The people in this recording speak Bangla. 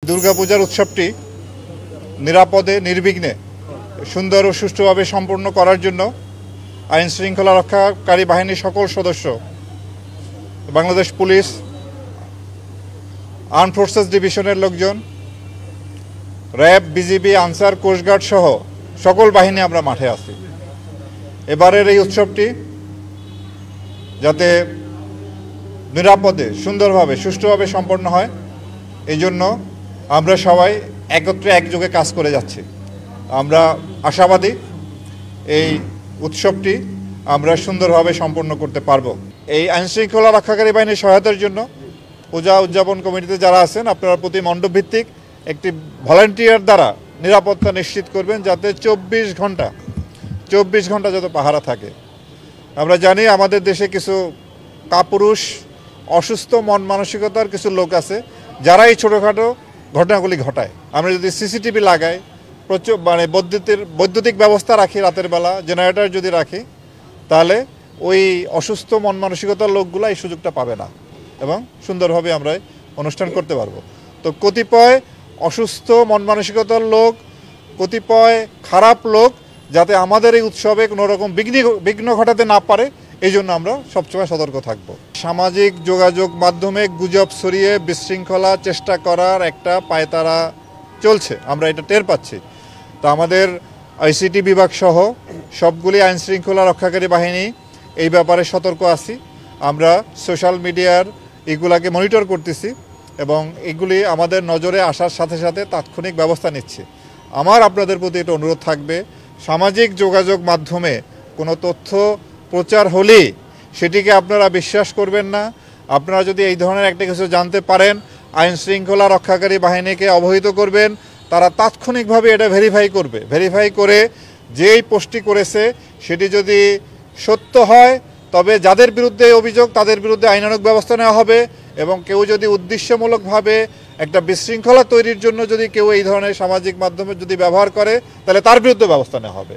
দুর্গাপূজার উৎসবটি নিরাপদে নির্বিঘ্নে সুন্দর ও সুষ্ঠুভাবে সম্পন্ন করার জন্য আইন শৃঙ্খলা রক্ষাকারী বাহিনীর সকল সদস্য, বাংলাদেশ পুলিশ, আর্ম ফোর্সেস ডিভিশনের লোকজন, র্যাব, বিজিবি, আনসার, কোস্টগার্ড সহ সকল বাহিনী আমরা মাঠে আছি। এবারের এই উৎসবটি যাতে নিরাপদে সুন্দরভাবে সুষ্ঠুভাবে সম্পন্ন হয়, এই জন্য আমরা সবাই একত্রে একযোগে কাজ করে যাচ্ছি। আমরা আশাবাদী এই উৎসবটি আমরা সুন্দরভাবে সম্পন্ন করতে পারবো। এই আইনশৃঙ্খলা রক্ষাকারী বাহিনীর সহায়তার জন্য পূজা উদযাপন কমিটিতে যারা আছেন, আপনারা প্রতি মণ্ডপভিত্তিক একটি ভলান্টিয়ার দ্বারা নিরাপত্তা নিশ্চিত করবেন, যাতে 24 ঘন্টা যত পাহারা থাকে। আমরা জানি আমাদের দেশে কিছু কাপুরুষ, অসুস্থ মন মানসিকতার কিছু লোক আছে যারা এই ছোটোখাটো ঘটনাগুলি ঘটায়। আমরা যদি সিসিটিভি লাগাই, প্রচুর বৈদ্যুতিক ব্যবস্থা রাখি, রাতের বেলা জেনারেটর যদি রাখি, তাহলে ওই অসুস্থ মন মানসিকতার লোকগুলো এই সুযোগটা পাবে না এবং সুন্দরভাবে আমরা অনুষ্ঠান করতে পারবো। তো কতিপয় অসুস্থ মন মানসিকতার লোক, কতিপয় খারাপ লোক যাতে আমাদের এই উৎসবে কোনো রকম বিঘ্ন ঘটাতে না পারে, এই জন্য আমরা সবসময় সতর্ক থাকব। সামাজিক যোগাযোগ মাধ্যমে গুজব ছড়িয়ে বিশৃঙ্খলা চেষ্টা করার একটা পায়তারা চলছে, আমরা এটা টের পাচ্ছি। তো আমাদের আইসিটি বিভাগ সহ সবগুলি আইনশৃঙ্খলা রক্ষাকারী বাহিনী এই ব্যাপারে সতর্ক আছি। আমরা সোশ্যাল মিডিয়ার এগুলাকে মনিটর করতেছি এবং এগুলি আমাদের নজরে আসার সাথে সাথে তাৎক্ষণিক ব্যবস্থা নিচ্ছি। আমার আপনাদের প্রতি এটা অনুরোধ থাকবে, সামাজিক যোগাযোগ মাধ্যমে কোনো তথ্য প্রচার হলেই সেটিকে আপনারা বিশ্বাস করবেন না। আপনারা যদি এই ধরনের একটা কিছু জানতে পারেন, আইন শৃঙ্খলা রক্ষাকারী বাহিনীকে অবহিত করবেন, তারা তাৎক্ষণিকভাবে এটা ভেরিফাই করে যেই পোস্টটি করেছে সেটি যদি সত্য হয়, তবে যাদের বিরুদ্ধে অভিযোগ তাদের বিরুদ্ধে আইনানুগ ব্যবস্থা নেওয়া হবে এবং কেউ যদি উদ্দেশ্যমূলকভাবে একটা বিশৃঙ্খলা তৈরির জন্য যদি কেউ এই ধরনের সামাজিক মাধ্যমে যদি ব্যবহার করে, তাহলে তার বিরুদ্ধে ব্যবস্থা নেওয়া হবে।